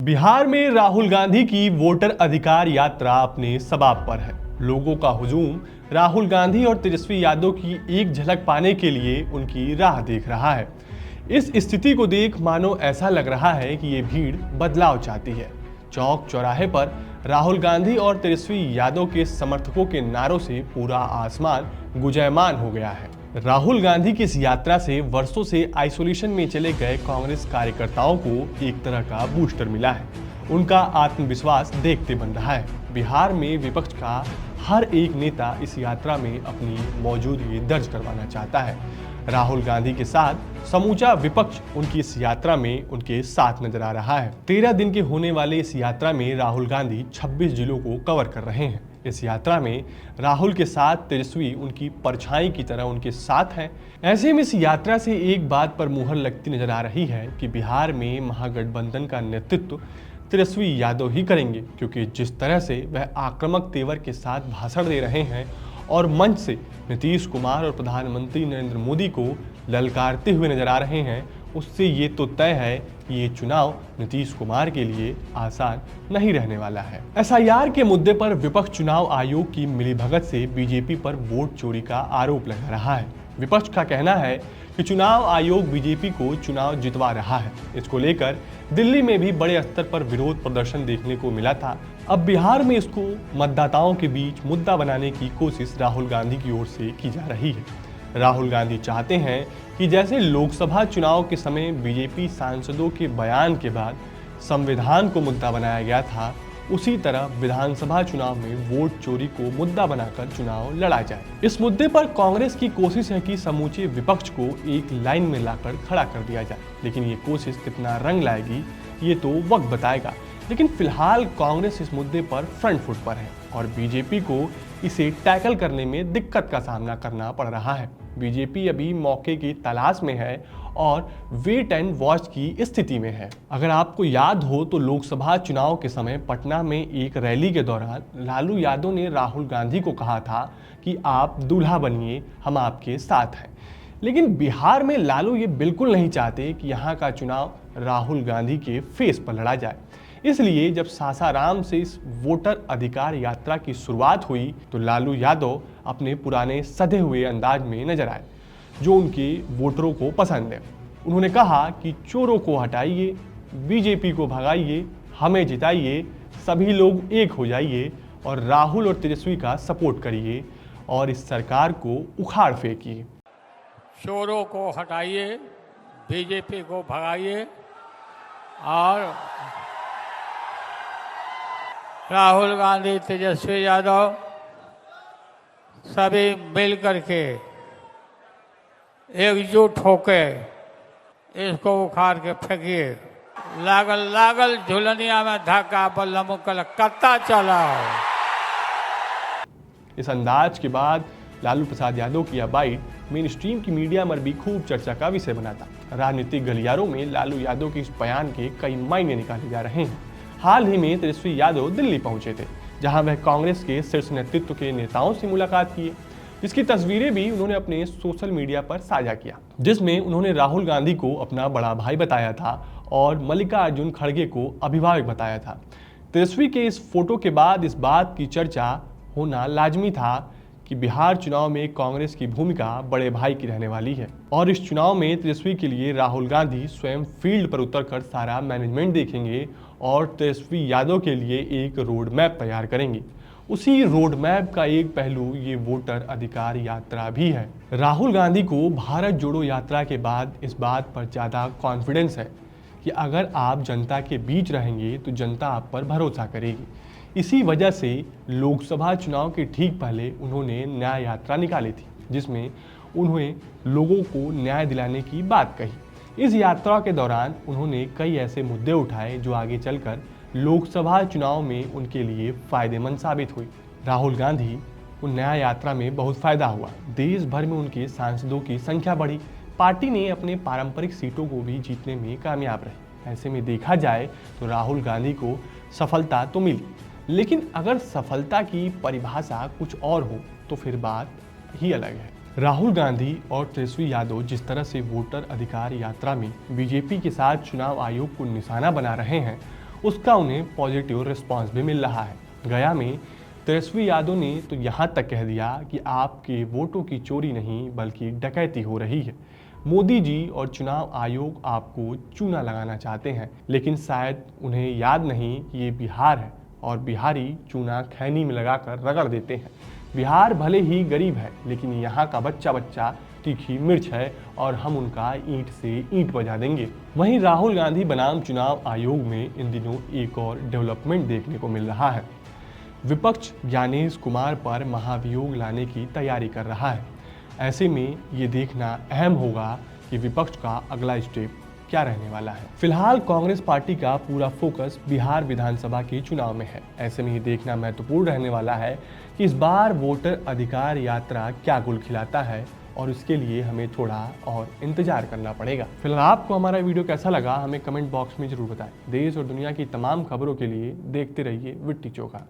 बिहार में राहुल गांधी की वोटर अधिकार यात्रा अपने सबाब पर है। लोगों का हुजूम राहुल गांधी और तेजस्वी यादव की एक झलक पाने के लिए उनकी राह देख रहा है। इस स्थिति को देख मानो ऐसा लग रहा है कि ये भीड़ बदलाव चाहती है। चौक चौराहे पर राहुल गांधी और तेजस्वी यादव के समर्थकों के नारों से पूरा आसमान गुंजायमान हो गया है। राहुल गांधी की इस यात्रा से वर्षों से आइसोलेशन में चले गए कांग्रेस कार्यकर्ताओं को एक तरह का बूस्टर मिला है। उनका आत्मविश्वास देखते बन रहा है। बिहार में विपक्ष का हर एक नेता इस यात्रा में अपनी मौजूदगी दर्ज करवाना चाहता है। राहुल गांधी के साथ समूचा विपक्ष उनकी इस यात्रा में उनके साथ नजर आ रहा है। 13 दिन के होने वाले इस यात्रा में राहुल गांधी 26 जिलों को कवर कर रहे हैं। इस यात्रा में राहुल के साथ तेजस्वी उनकी परछाई की तरह उनके साथ हैं। ऐसे में इस यात्रा से एक बात पर मुहर लगती नजर आ रही है कि बिहार में महागठबंधन का नेतृत्व तेजस्वी यादव ही करेंगे, क्योंकि जिस तरह से वह आक्रामक तेवर के साथ भाषण दे रहे हैं और मंच से नीतीश कुमार और प्रधानमंत्री नरेंद्र मोदी को ललकारते हुए नजर आ रहे हैं, उससे ये तो तय है कि ये चुनाव नीतीश कुमार के लिए आसान नहीं रहने वाला है। एसआईआर के मुद्दे पर विपक्ष चुनाव आयोग की मिलीभगत से बीजेपी पर वोट चोरी का आरोप लगा रहा है। विपक्ष का कहना है कि चुनाव आयोग बीजेपी को चुनाव जितवा रहा है। इसको लेकर दिल्ली में भी बड़े स्तर पर विरोध प्रदर्शन देखने को मिला था। अब बिहार में इसको मतदाताओं के बीच मुद्दा बनाने की कोशिश राहुल गांधी की ओर से की जा रही है। राहुल गांधी चाहते हैं कि जैसे लोकसभा चुनाव के समय बीजेपी सांसदों के बयान के बाद संविधान को मुद्दा बनाया गया था, उसी तरह विधानसभा चुनाव में वोट चोरी को मुद्दा बनाकर चुनाव लड़ा जाए। इस मुद्दे पर कांग्रेस की कोशिश है कि समूचे विपक्ष को एक लाइन में लाकर खड़ा कर दिया जाए, लेकिन ये कोशिश कितना रंग लाएगी ये तो वक्त बताएगा। लेकिन फिलहाल कांग्रेस इस मुद्दे पर फ्रंट फुट पर है और बीजेपी को इसे टैकल करने में दिक्कत का सामना करना पड़ रहा है। बीजेपी अभी मौके की तलाश में है और वेट एंड वॉच की स्थिति में है। अगर आपको याद हो तो लोकसभा चुनाव के समय पटना में एक रैली के दौरान लालू यादव ने राहुल गांधी को कहा था कि आप दूल्हा बनिए, हम आपके साथ हैं। लेकिन बिहार में लालू ये बिल्कुल नहीं चाहते कि यहाँ का चुनाव राहुल गांधी के फेस पर लड़ा जाए। इसलिए जब सासाराम से इस वोटर अधिकार यात्रा की शुरुआत हुई तो लालू यादव अपने पुराने सधे हुए अंदाज में नजर आए, जो उनके वोटरों को पसंद है। उन्होंने कहा कि चोरों को हटाइए, बीजेपी को भगाइए, हमें जिताइए, सभी लोग एक हो जाइए और राहुल और तेजस्वी का सपोर्ट करिए और इस सरकार को उखाड़ फेंकिए। चोरों को हटाइए, बीजेपी को भगाइए और राहुल गांधी, तेजस्वी यादव सभी मिल करके एकजुट होकर इसको उखाड़ के फेंकिए। लागल लागल झुलनिया में धक्का बल्लम कलकत्ता चला। इस अंदाज के बाद लालू प्रसाद यादव की यह बाइट मेन स्ट्रीम की मीडिया में भी खूब चर्चा का विषय बना था। राजनीतिक गलियारों में लालू यादव के इस बयान के कई मायने निकाले जा रहे हैं। हाल ही में तेजस्वी यादव दिल्ली पहुंचे थे, जहां वह कांग्रेस के शीर्ष नेतृत्व के नेताओं से मुलाकात किए, जिसकी तस्वीरें भी उन्होंने अपने सोशल मीडिया पर साझा किया, जिसमें उन्होंने राहुल गांधी को अपना बड़ा भाई बताया था और मल्लिकार्जुन खड़गे को अभिभावक बताया था। तेजस्वी के इस फोटो के बाद इस बात की चर्चा होना लाजमी था कि बिहार चुनाव में कांग्रेस की भूमिका बड़े भाई की रहने वाली है और इस चुनाव में तेजस्वी के लिए राहुल गांधी स्वयं फील्ड पर उतरकर सारा मैनेजमेंट देखेंगे और तेजस्वी यादव के लिए एक रोड मैप तैयार करेंगे। उसी रोड मैप का एक पहलू ये वोटर अधिकार यात्रा भी है। राहुल गांधी को भारत जोड़ो यात्रा के बाद इस बात पर ज़्यादा कॉन्फिडेंस है कि अगर आप जनता के बीच रहेंगे तो जनता आप पर भरोसा करेगी। इसी वजह से लोकसभा चुनाव के ठीक पहले उन्होंने न्याय यात्रा निकाली थी, जिसमें उन्होंने लोगों को न्याय दिलाने की बात कही। इस यात्रा के दौरान उन्होंने कई ऐसे मुद्दे उठाए जो आगे चलकर लोकसभा चुनाव में उनके लिए फायदेमंद साबित हुई। राहुल गांधी को न्याय यात्रा में बहुत फायदा हुआ। देश भर में उनके सांसदों की संख्या बढ़ी। पार्टी ने अपने पारंपरिक सीटों को भी जीतने में कामयाब रही। ऐसे में देखा जाए तो राहुल गांधी को सफलता तो मिली, लेकिन अगर सफलता की परिभाषा कुछ और हो तो फिर बात ही अलग है। राहुल गांधी और तेजस्वी यादव जिस तरह से वोटर अधिकार यात्रा में बीजेपी के साथ चुनाव आयोग को निशाना बना रहे हैं, उसका उन्हें पॉजिटिव रिस्पांस भी मिल रहा है। गया में तेजस्वी यादव ने तो यहाँ तक कह दिया कि आपके वोटों की चोरी नहीं बल्कि डकैती हो रही है। मोदी जी और चुनाव आयोग आपको चूना लगाना चाहते हैं, लेकिन शायद उन्हें याद नहीं कि ये बिहार है और बिहारी चूना खैनी में लगाकर रगड़ देते हैं। बिहार भले ही गरीब है, लेकिन यहाँ का बच्चा बच्चा तीखी मिर्च है और हम उनका ईंट से ईंट बजा देंगे। वहीं राहुल गांधी बनाम चुनाव आयोग में इन दिनों एक और डेवलपमेंट देखने को मिल रहा है। विपक्ष ज्ञानेश कुमार पर महाभियोग लाने की तैयारी कर रहा है। ऐसे में ये देखना अहम होगा कि विपक्ष का अगला स्टेप क्या रहने वाला है। फिलहाल कांग्रेस पार्टी का पूरा फोकस बिहार विधानसभा के चुनाव में है। ऐसे में ये देखना महत्वपूर्ण रहने वाला है कि इस बार वोटर अधिकार यात्रा क्या गुल खिलाता है और इसके लिए हमें थोड़ा और इंतजार करना पड़ेगा। फिलहाल आपको हमारा वीडियो कैसा लगा हमें कमेंट बॉक्स में जरूर बताएं। देश और दुनिया की तमाम खबरों के लिए देखते रहिए विट्टी चोखा।